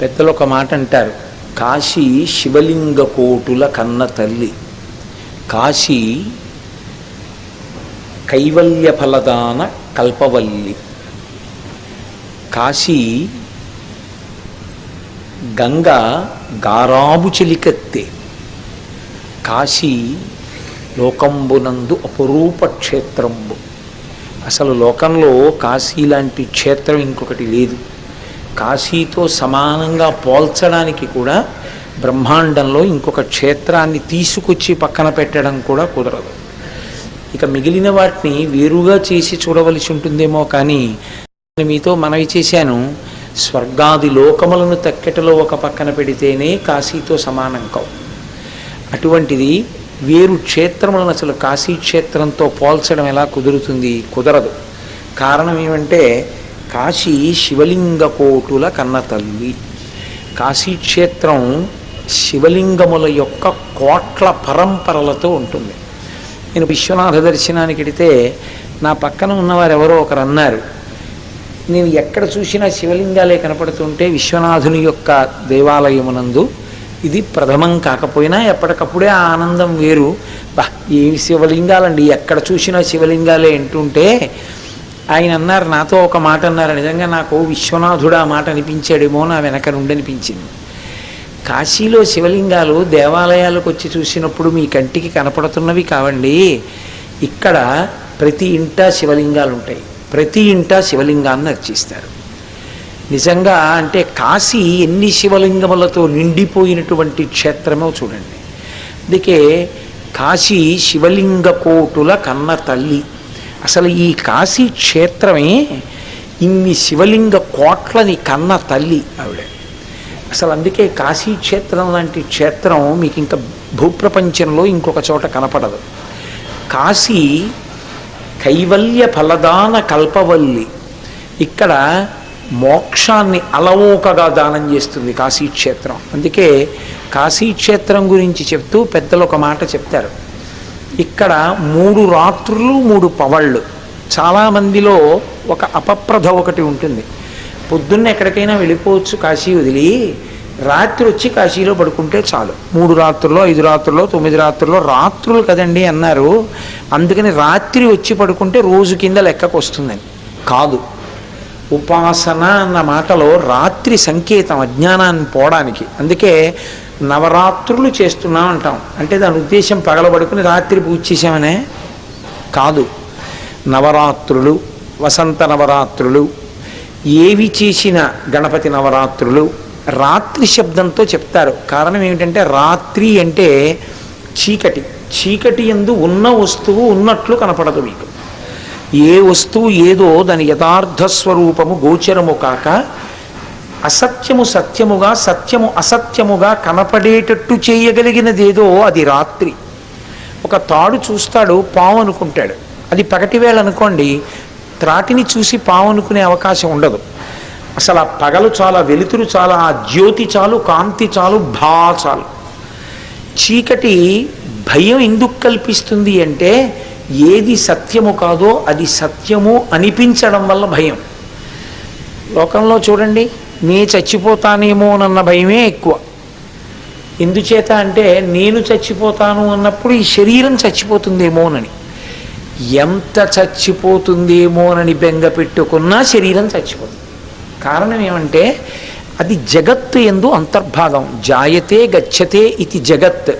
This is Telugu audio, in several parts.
పెద్దలు ఒక మాట అంటారు, కాశీ శివలింగ కోటుల కన్న తల్లి, కాశీ కైవల్య ఫలదాన కల్పవల్లి, కాశీ గంగ గారాబు చెలికత్తె, కాశీ లోకంబునందు అపురూప క్షేత్రంబు. అసలు లోకంలో కాశీ లాంటి క్షేత్రం ఇంకొకటి లేదు. కాశీతో సమానంగా పోల్చడానికి కూడా బ్రహ్మాండంలో ఇంకొక క్షేత్రాన్ని తీసుకొచ్చి పక్కన పెట్టడం కూడా కుదరదు. ఇక మిగిలిన వాటిని వేరుగా చేసి చూడవలసి ఉంటుందేమో. కానీ మీతో మనవి చేశాను, స్వర్గాది లోకములను తక్కెటలో ఒక పక్కన పెడితేనే కాశీతో సమానం కావు. అటువంటిది వేరు క్షేత్రములను అసలు కాశీ క్షేత్రంతో పోల్చడం ఎలా కుదురుతుంది? కుదరదు. కారణం ఏమంటే కాశీ శివలింగ కోటుల కన్న తల్లి. కాశీక్షేత్రం శివలింగముల యొక్క కోట్ల పరంపరలతో ఉంటుంది. నేను విశ్వనాథ దర్శనానికి వెడితే నా పక్కన ఉన్నవారు ఎవరో ఒకరు అన్నారు, నేను ఎక్కడ చూసినా శివలింగాలే కనపడుతుంటే విశ్వనాథుని యొక్క దేవాలయమునందు ఇది ప్రథమం కాకపోయినా ఎప్పటికప్పుడే ఆ ఆనందం వేరు. ఏమి శివలింగాలండి, ఎక్కడ చూసినా శివలింగాలే అంటుంటే ఆయన అన్నారు, నాతో ఒక మాట అన్నారు, నిజంగా నాకు విశ్వనాథుడు ఆ మాట అనిపించాడేమో నా వెనక నుండి అనిపించింది. కాశీలో శివలింగాలు దేవాలయాలకు వచ్చి చూసినప్పుడు మీ కంటికి కనపడుతున్నవి కావండి. ఇక్కడ ప్రతి ఇంటా శివలింగాలు ఉంటాయి, ప్రతి ఇంటా శివలింగాన్ని అర్చిస్తారు. నిజంగా అంటే కాశీ ఎన్ని శివలింగములతో నిండిపోయినటువంటి క్షేత్రమో చూడండి. అందుకే కాశీ శివలింగ కోటుల కన్న తల్లి. అసలు ఈ కాశీ క్షేత్రమే ఇన్ని శివలింగ కోట్లని కన్న తల్లి ఆవిడ. అసలు అందుకే కాశీ క్షేత్రం లాంటి క్షేత్రం మీకు ఇంకా భూప్రపంచంలో ఇంకొక చోట కనపడదు. కాశీ కైవల్య ఫలదాన కల్పవల్లి. ఇక్కడ మోక్షాన్ని అలవోకగా దానం చేస్తుంది కాశీక్షేత్రం. అందుకే కాశీక్షేత్రం గురించి చెప్తూ పెద్దలు ఒక మాట చెప్తారు, ఇక్కడ 3 రాత్రులు 3 పవళ్ళు. చాలామందిలో ఒక అపప్రథ ఒకటి ఉంటుంది, పొద్దున్న ఎక్కడికైనా వెళ్ళిపోవచ్చు కాశీ వదిలి, రాత్రి వచ్చి కాశీలో పడుకుంటే చాలు. 3 రాత్రుల్లో 5 రాత్రుల్లో 9 రాత్రుల్లో రాత్రులు కదండి అన్నారు, అందుకని రాత్రి వచ్చి పడుకుంటే రోజు కింద లెక్కకు వస్తుందని కాదు. ఉపాసన అన్న మాటలో రాత్రి సంకేతం అజ్ఞానాన్ని పోవడానికి. అందుకే నవరాత్రులు చేస్తున్నాం అంటాం, అంటే దాని ఉద్దేశం పగలబడుకుని రాత్రి పూజ చేసామనే కాదు. నవరాత్రులు, వసంత నవరాత్రులు, ఏవి చేసిన గణపతి నవరాత్రులు రాత్రి శబ్దంతో చెప్తారు. కారణం ఏమిటంటే రాత్రి అంటే చీకటి, చీకటి యందు ఉన్న వస్తువు ఉన్నట్లు కనపడదు మీకు. ఏ వస్తువు ఏదో దాని యథార్థ స్వరూపము గోచరము కాక అసత్యము సత్యముగా సత్యము అసత్యముగా కనపడేటట్టు చేయగలిగినదేదో అది రాత్రి. ఒక తాడు చూస్తాడు, పాము అనుకుంటాడు, అది పగటి వేళ అనుకోండి, త్రాటిని చూసి పాము అనుకునే అవకాశం ఉండదు. అసలు ఆ పగలు చాలా, వెలుతురు చాలా, ఆ జ్యోతి చాలు, కాంతి చాలు, చాలు. చీకటి భయం ఎందుకు కల్పిస్తుంది అంటే ఏది సత్యము కాదో అది సత్యము అనిపించడం వల్ల భయం. లోకంలో చూడండి, నే చచ్చిపోతానేమో అన్న భయమే ఎక్కువ. ఎందుచేత అంటే నేను చచ్చిపోతాను అన్నప్పుడు ఈ శరీరం చచ్చిపోతుందేమోనని, ఎంత చచ్చిపోతుందేమోనని బెంగ పెట్టుకున్నా శరీరం చచ్చిపోతుంది. కారణం ఏమంటే అది జగత్తు యందు అంతర్భాగం. జాయతే గచ్చతే ఇది జగత్.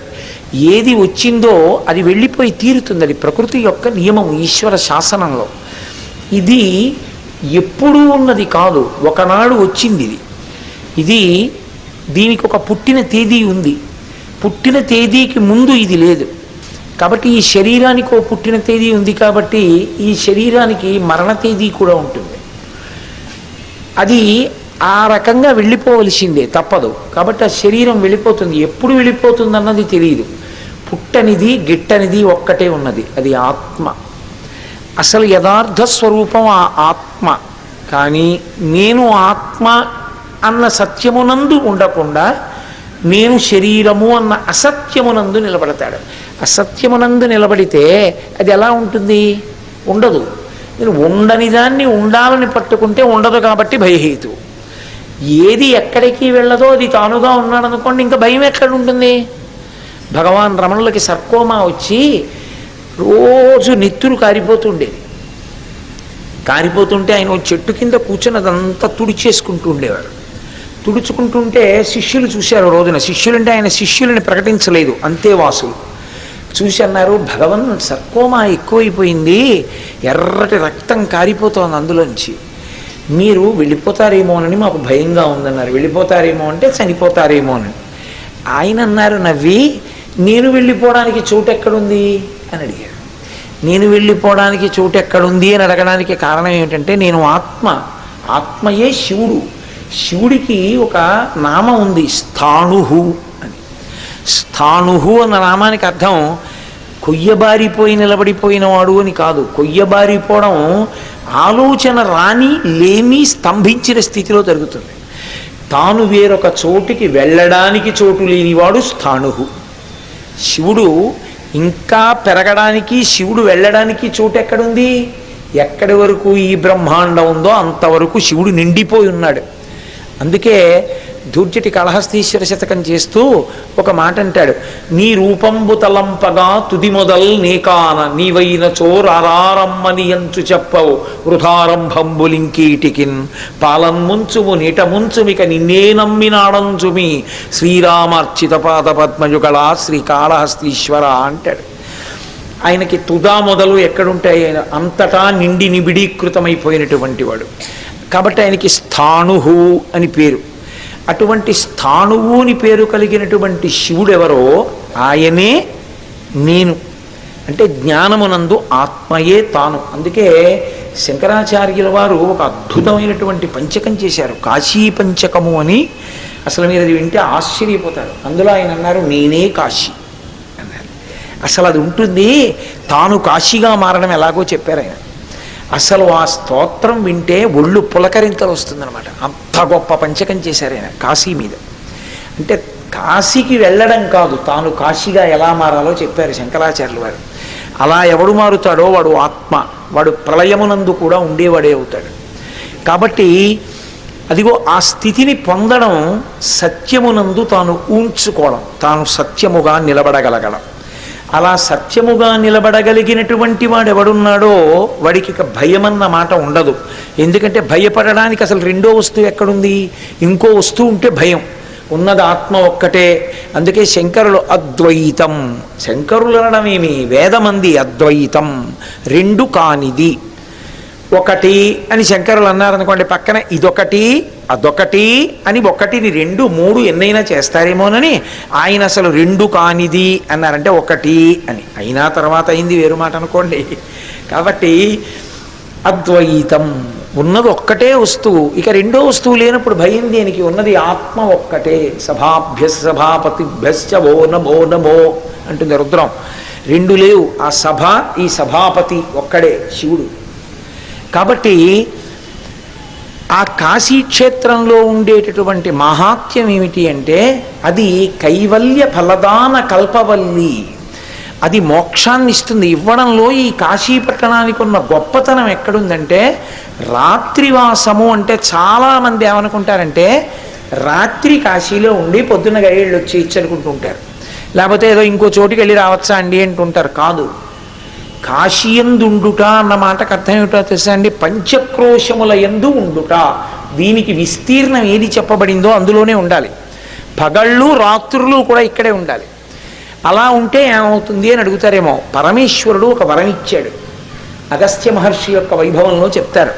ఏది వచ్చిందో అది వెళ్ళిపోయి తీరుతుంది, అది ప్రకృతి యొక్క నియమం, ఈశ్వర శాసనంలో. ఇది ఎప్పుడూ ఉన్నది కాదు, ఒకనాడు వచ్చింది ఇది. ఇది దీనికి ఒక పుట్టిన తేదీ ఉంది, పుట్టిన తేదీకి ముందు ఇది లేదు. కాబట్టి ఈ శరీరానికి ఒక పుట్టిన తేదీ ఉంది, కాబట్టి ఈ శరీరానికి మరణ తేదీ కూడా ఉంటుంది. అది ఆ రకంగా వెళ్ళిపోవలసిందే, తప్పదు. కాబట్టి ఆ శరీరం వెళ్ళిపోతుంది. ఎప్పుడు వెళ్ళిపోతుంది అన్నది తెలియదు. పుట్టనిది గిట్టనిది ఒక్కటే ఉన్నది, అది ఆత్మ. అసలు యథార్థ స్వరూపం ఆ ఆత్మ. కానీ నేను ఆత్మ అన్న సత్యమునందు ఉండకుండా నేను శరీరము అన్న అసత్యమునందు నిలబడతాడు. అసత్యమునందు నిలబడితే అది ఎలా ఉంటుంది? ఉండదు. నేను ఉండని దాన్ని ఉండాలని పట్టుకుంటే ఉండదు, కాబట్టి భయహేతు. ఏది ఎక్కడికి వెళ్ళదో అది తానుగా ఉన్నాడు అనుకోండి, ఇంకా భయం ఎక్కడ ఉంటుంది? భగవాన్ రమణులకి సర్కోమా వచ్చి రోజు నెత్తురు కారిపోతుండేది. కారిపోతుంటే ఆయన చెట్టు కింద కూర్చొని అదంతా తుడిచేసుకుంటూ ఉండేవారు. తుడుచుకుంటుంటే శిష్యులు చూశారు రోజున. శిష్యులంటే ఆయన శిష్యులని ప్రకటించలేదు, అంతేవాసులు చూసి అన్నారు, భగవన్ సర్కోమా ఎక్కువైపోయింది, ఎర్రటి రక్తం కారిపోతోంది అందులోంచి, మీరు వెళ్ళిపోతారేమోనని మాకు భయంగా ఉందన్నారు. వెళ్ళిపోతారేమో అంటే చనిపోతారేమో అని. ఆయన అన్నారు నవ్వి, నేను వెళ్ళిపోవడానికి చోటు ఎక్కడుంది అని అడిగారు. నేను వెళ్ళిపోవడానికి చోటు ఎక్కడుంది అని అడగడానికి కారణం ఏమిటంటే, నేను ఆత్మయే శివుడు. శివుడికి ఒక నామం ఉంది, స్థాణుహు అని. స్థాణుహు అన్న నామానికి అర్థం కొయ్యబారిపోయి నిలబడిపోయినవాడు అని కాదు. కొయ్యబారిపోవడం ఆలోచన రాని లేమి స్తంభించిన స్థితిలో జరుగుతుంది. తాను వేరొక చోటుకి వెళ్ళడానికి చోటు లేనివాడు స్థాణుహు. శివుడు ఇంకా పెరగడానికి, శివుడు వెళ్ళడానికి చోటు ఎక్కడుంది? ఎక్కడి వరకు ఈ బ్రహ్మాండం ఉందో అంతవరకు శివుడు నిండిపోయి ఉన్నాడు. అందుకే ధూర్జటి కళహస్తీశ్వర శతకం చేస్తూ ఒక మాట అంటాడు, నీ రూపంబు తలంపగా తుది మొదల్ నీకాన నీవైన చోరారమ్మని ఎంచు చెప్పవు వృధారంభంబులింకీటికిన్ పాలన్ముంచుము నీట ముంచుమిక నిన్నే నమ్మినాడంచుమి శ్రీరామార్చిత పాద పద్మయుగళ శ్రీకాళహస్తీశ్వర అంటాడు. ఆయనకి తుదా మొదలు ఎక్కడుంటాయి? ఆయన అంతటా నిండి నిబిడీకృతమైపోయినటువంటి వాడు కాబట్టి ఆయనకి స్థాణుహు అని పేరు. అటువంటి స్థాణువు అని పేరు కలిగినటువంటి శివుడెవరో ఆయనే నేను అంటే జ్ఞానమునందు ఆత్మయే తాను. అందుకే శంకరాచార్యుల వారు ఒక అద్భుతమైనటువంటి పంచకం చేశారు, కాశీ పంచకము అని. అసలు మీరు అది వింటే ఆశ్చర్యపోతారు. అందులో ఆయన అన్నారు, నేనే కాశీ అన్నారు. అసలు అది ఉంటుంది, తాను కాశీగా మారడం ఎలాగో చెప్పారు ఆయన. అసలు ఆ స్తోత్రం వింటే ఒళ్ళు పులకరింతలు వస్తుందన్నమాట. అంత గొప్ప పంచకం చేశారు ఆయన కాశీ మీద. అంటే కాశీకి వెళ్ళడం కాదు, తాను కాశీగా ఎలా మారాలో చెప్పారు శంకరాచార్యుల వారు. అలా ఎవడు మారుతాడో వాడు ఆత్మ, వాడు ప్రళయమునందు కూడా ఉండేవాడే అవుతాడు. కాబట్టి అదిగో ఆ స్థితిని పొందడం సత్యమునందు తాను ఊంచుకోవడం, తాను సత్యముగా నిలబడగలగడం. అలా సత్యముగా నిలబడగలిగినటువంటి వాడు ఎవడున్నాడో వాడికి ఇక భయమన్న మాట ఉండదు. ఎందుకంటే భయపడడానికి అసలు రెండో వస్తువు ఎక్కడుంది? ఇంకో వస్తువు ఉంటే భయం. ఉన్నది ఆత్మ ఒక్కటే. అందుకే శంకరులు అద్వైతం, శంకరులు అనడమేమి, వేదమంది అద్వైతం, రెండు కానిది ఒకటి అని శంకరులు అన్నారనుకోండి, పక్కన ఇదొకటి అదొకటి అని ఒకటిని రెండు మూడు ఎన్నైనా చేస్తారేమోనని ఆయన అసలు రెండు కానిది అన్నారంటే ఒకటి అని. అయినా తర్వాత అయింది వేరు మాట అనుకోండి. కాబట్టి అద్వైతం, ఉన్నది ఒక్కటే వస్తువు, ఇక రెండో వస్తువు లేనప్పుడు భయం దేనికి? ఉన్నది ఆత్మ ఒక్కటే. సభాభ్య సభాపతిభ్యశ్చ ఓ నమో నమో అంటుంది రుద్రం. రెండు లేవు, ఆ సభ ఈ సభాపతి ఒక్కడే శివుడు. కాబట్టి ఆ కాశీక్షేత్రంలో ఉండేటటువంటి మహాత్మ్యం ఏమిటి అంటే, అది కైవల్య ఫలదాన కల్పవల్లి, అది మోక్షాన్ని ఇస్తుంది. ఇవ్వడంలో ఈ కాశీ పట్టణానికి ఉన్న గొప్పతనం ఎక్కడుందంటే, రాత్రివాసము అంటే చాలామంది ఏమనుకుంటారంటే, రాత్రి కాశీలో ఉండి పొద్దున్న గడియళ్ళు వచ్చి ఇచ్చనుకుంటూ ఉంటారు. లేకపోతే ఏదో ఇంకో చోటుకి వెళ్ళి రావచ్చా అండి అంటుంటారు. కాదు, కాశీయందుండుట అన్న మాటకు అర్థం ఏమిటో తెలుసా అండి? పంచక్రోశముల యందు ఉండుట. దీనికి విస్తీర్ణం ఏది చెప్పబడిందో అందులోనే ఉండాలి. పగళ్ళు రాత్రులు కూడా ఇక్కడే ఉండాలి. అలా ఉంటే ఏమవుతుంది అని అడుగుతారేమో. పరమేశ్వరుడు ఒక వరం ఇచ్చాడు. అగస్త్య మహర్షి యొక్క వైభవంలో చెప్తారు,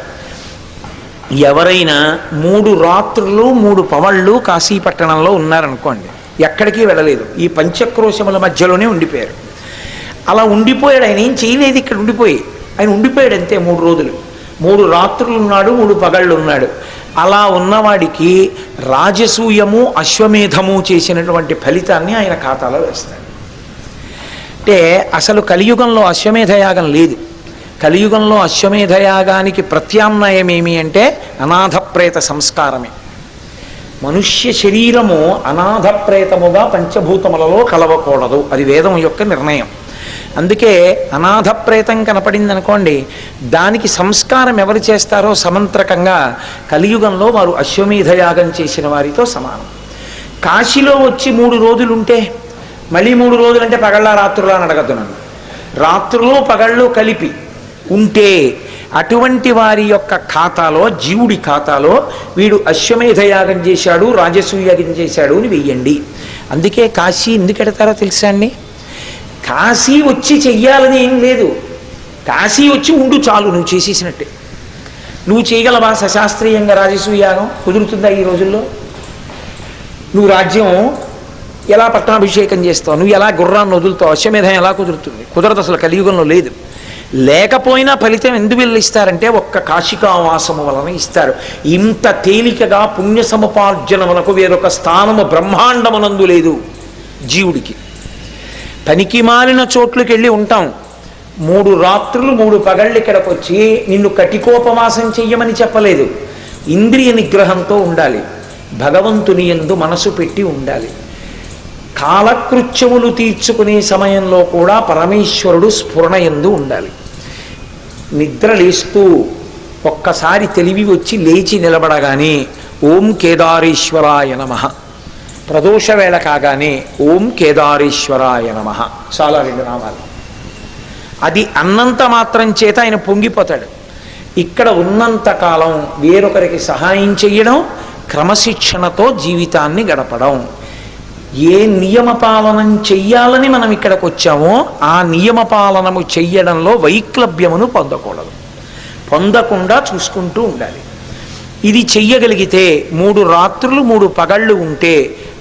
ఎవరైనా 3 రాత్రులు 3 పవళ్ళు కాశీపట్టణంలో ఉన్నారనుకోండి, ఎక్కడికి వెళ్ళలేదు, ఈ పంచక్రోశముల మధ్యలోనే ఉండిపోయారు. అలా ఉండిపోయాడు. ఆయన ఏం చేయలేదు, ఇక్కడ ఆయన ఉండిపోయాడు అంతే. 3 రోజులు, 3 రాత్రులు ఉన్నాడు, 3 పగళ్ళు ఉన్నాడు. అలా ఉన్నవాడికి రాజసూయము అశ్వమేధము చేసినటువంటి ఫలితాన్ని ఆయన ఖాతాలో వేస్తాడు. అంటే అసలు కలియుగంలో అశ్వమేధయాగం లేదు. కలియుగంలో అశ్వమేధయాగానికి ప్రత్యామ్నాయం ఏమి అంటే అనాథ ప్రేత సంస్కారమే. మనుష్య శరీరము అనాథ ప్రేతముగా పంచభూతములలో కలవకూడదు, అది వేదం యొక్క నిర్ణయం. అందుకే అనాథ ప్రేతం కనపడింది అనుకోండి, దానికి సంస్కారం ఎవరు చేస్తారో సమంత్రకంగా కలియుగంలో వారు అశ్వమేధ యాగం చేసిన వారితో సమానం. కాశీలో వచ్చి 3 రోజులుంటే, మళ్ళీ 3 రోజులంటే పగళ్ళ రాత్రులా అని అడగద్దు నన్ను, రాత్రులు పగళ్ళు కలిపి ఉంటే అటువంటి వారి యొక్క ఖాతాలో, జీవుడి ఖాతాలో వీడు అశ్వమేధ యాగం చేశాడు, రాజసూయ యాగం చేశాడు అని వెయ్యండి. అందుకే కాశీ ఎందుకు ఎడతారో తెలుసా అండి? కాశీ వచ్చి చెయ్యాలని ఏం లేదు, కాశీ వచ్చి ఉండు చాలు, నువ్వు చేసేసినట్టే. నువ్వు చేయగలవా సశాస్త్రీయంగా రాజసూయ యాగం? కుదురుతుందా ఈ రోజుల్లో? నువ్వు రాజ్యం ఎలా పట్టాభిషేకం చేస్తావు, నువ్వు ఎలా గుర్రాన్ని వదులుతావు, అశ్వమేధం ఎలా కుదురుతుంది? కుదరదు, అసలు కలియుగంలో లేదు. లేకపోయినా ఫలితం ఎందుకు ఇస్తారంటే ఒక్క కాశికావాసము వలన ఇస్తారు. ఇంత తేలికగా పుణ్య సముపార్జనమునకు వేరొక స్థానము బ్రహ్మాండమునందు లేదు జీవుడికి. పనికి మాలిన చోట్లకి వెళ్ళి ఉంటాం, 3 రాత్రులు 3 పగళ్ళు ఇక్కడికి వచ్చి నిన్ను కటికోపవాసం చెయ్యమని చెప్పలేదు. ఇంద్రియ నిగ్రహంతో ఉండాలి, భగవంతుని యందు మనసు పెట్టి ఉండాలి. కాలకృత్యములు తీర్చుకునే సమయంలో కూడా పరమేశ్వరుడు స్ఫురణ యందు ఉండాలి. నిద్ర లేస్తూ ఒక్కసారి తెలివి వచ్చి లేచి నిలబడగానే ఓం కేదారేశ్వరాయ నమః, ప్రదోష వేళ కాగానే ఓం కేదారేశ్వరాయ నమః, చాలా 2 నామాలు. అది అన్నంత మాత్రం చేత ఆయన పొంగిపోతాడు. ఇక్కడ ఉన్నంతకాలం వేరొకరికి సహాయం చెయ్యడం, క్రమశిక్షణతో జీవితాన్ని గడపడం. ఏ నియమపాలనం చెయ్యాలని మనం ఇక్కడికి వచ్చామో ఆ నియమపాలనము చెయ్యడంలో వైక్లభ్యమును పొందకూడదు, పొందకుండా చూసుకుంటూ ఉండాలి. ఇది చెయ్యగలిగితే 3 రాత్రులు 3 పగళ్ళు ఉంటే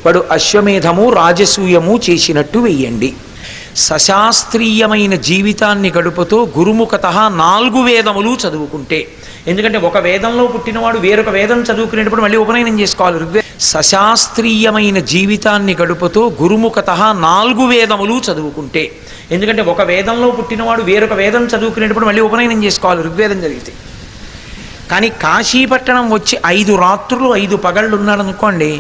వాడు అశ్వమేధము రాజసూయము చేసినట్టు వెయ్యండి. సశాస్త్రీయమైన జీవితాన్ని గడుపుతూ గురుముఖత 4 వేదములు చదువుకుంటే, ఎందుకంటే ఒక వేదంలో పుట్టినవాడు వేరొక వేదం చదువుకునేటప్పుడు మళ్ళీ ఉపనయనం చేసుకోవాలి. సశాస్త్రీయమైన జీవితాన్ని గడుపుతూ గురుముఖత 4 వేదములు చదువుకుంటే, ఎందుకంటే ఒక వేదంలో పుట్టినవాడు వేరొక వేదం చదువుకునేటప్పుడు మళ్ళీ ఉపనయనం చేసుకోవాలి ఋగ్వేదం చదివితే. కానీ కాశీపట్టణం వచ్చి 5 రాత్రులు 5 పగళ్ళు ఉన్నాడు అనుకోండి,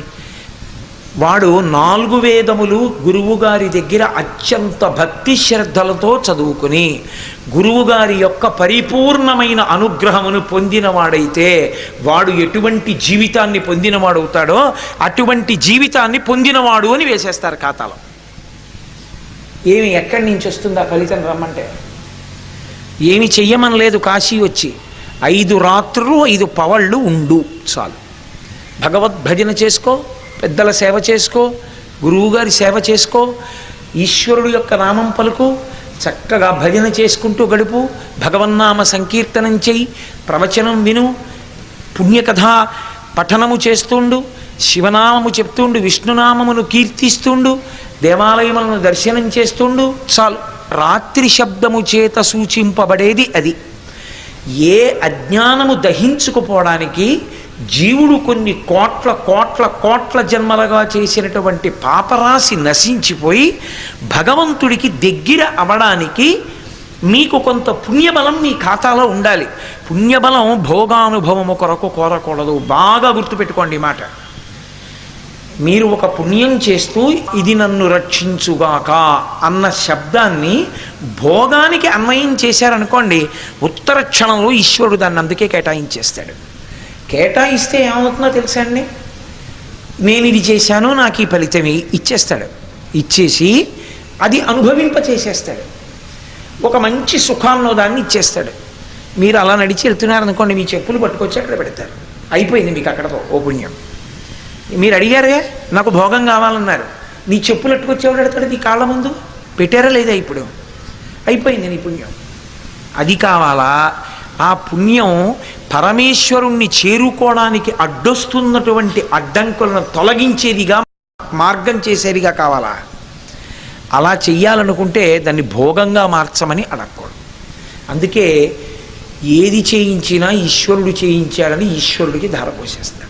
వాడు 4 వేదములు గురువుగారి దగ్గర అత్యంత భక్తి శ్రద్ధలతో చదువుకుని గురువుగారి యొక్క పరిపూర్ణమైన అనుగ్రహమును పొందినవాడైతే వాడు ఎటువంటి జీవితాన్ని పొందినవాడవుతాడో అటువంటి జీవితాన్ని పొందినవాడు అని వేసేస్తారు ఖాతాలో. ఏమి ఎక్కడి నుంచి వస్తుందా ఫలితం రమ్మంటే? ఏమి చెయ్యమని లేదు. కాశీ వచ్చి 5 రాత్రులు 5 పవళ్ళు ఉండు చాలు. భగవద్భజన చేసుకో, పెద్దల సేవ చేసుకో, గురువుగారి సేవ చేసుకో, ఈశ్వరుడు యొక్క నామం పలుకు, చక్కగా భజన చేసుకుంటూ గడుపు, భగవన్నామ సంకీర్తనం చెయ్యి, ప్రవచనం విను, పుణ్యకథ పఠనము చేస్తుండు, శివనామము చెప్తుండు, విష్ణునామమును కీర్తిస్తుండు, దేవాలయములను దర్శనం చేస్తుండు చాలు. రాత్రి శబ్దము చేత సూచింపబడేది అది. ఏ అజ్ఞానము దహించుకుపోవడానికి జీవుడు కొన్ని కోట్ల కోట్ల కోట్ల జన్మలుగా చేసినటువంటి పాపరాశి నశించిపోయి భగవంతుడికి దగ్గర అవడానికి మీకు కొంత పుణ్యబలం మీ ఖాతాలో ఉండాలి. పుణ్యబలం భోగానుభవము కొరకు కోరకూడదు. బాగా గుర్తుపెట్టుకోండి ఈ మాట. మీరు ఒక పుణ్యం చేస్తూ ఇది నన్ను రక్షించుగాక అన్న శబ్దాన్ని భోగానికి అన్వయం చేశారనుకోండి, ఉత్తర క్షణంలో ఈశ్వరుడు దాన్ని అందుకే కేటాయించేస్తాడు. కేటాయిస్తే ఏమవుతుందో తెలుసా అండి? నేను ఇది చేశాను, నాకు ఈ ఫలితం ఇచ్చేస్తాడు. ఇచ్చేసి అది అనుభవింపచేసేస్తాడు. ఒక మంచి సుఖాల్లో దాన్ని ఇచ్చేస్తాడు. మీరు అలా నడిచి వెళ్తున్నారనుకోండి, మీ చెప్పులు పట్టుకొచ్చి అక్కడ పెడతారు. అయిపోయింది మీకు అక్కడతో ఓ పుణ్యం. మీరు అడిగారే, నాకు భోగం కావాలన్నారు, నీ చెప్పులు అట్టుకొచ్చేవాడు పెడతాడు నీ కాళ్ళ ముందు. పెట్టారా లేదా? ఇప్పుడు అయిపోయింది నీ పుణ్యం. అది కావాలా? ఆ పుణ్యం పరమేశ్వరుణ్ణి చేరుకోవడానికి అడ్డొస్తున్నటువంటి అడ్డంకులను తొలగించేదిగా, మార్గం చేసేదిగా కావాలా? అలా చెయ్యాలనుకుంటే దాన్ని భోగంగా మార్చమని అడగకూడదు. అందుకే ఏది చేయించినా ఈశ్వరుడు చేయించాడని ఈశ్వరుడికి ధారపోసేస్తాడు.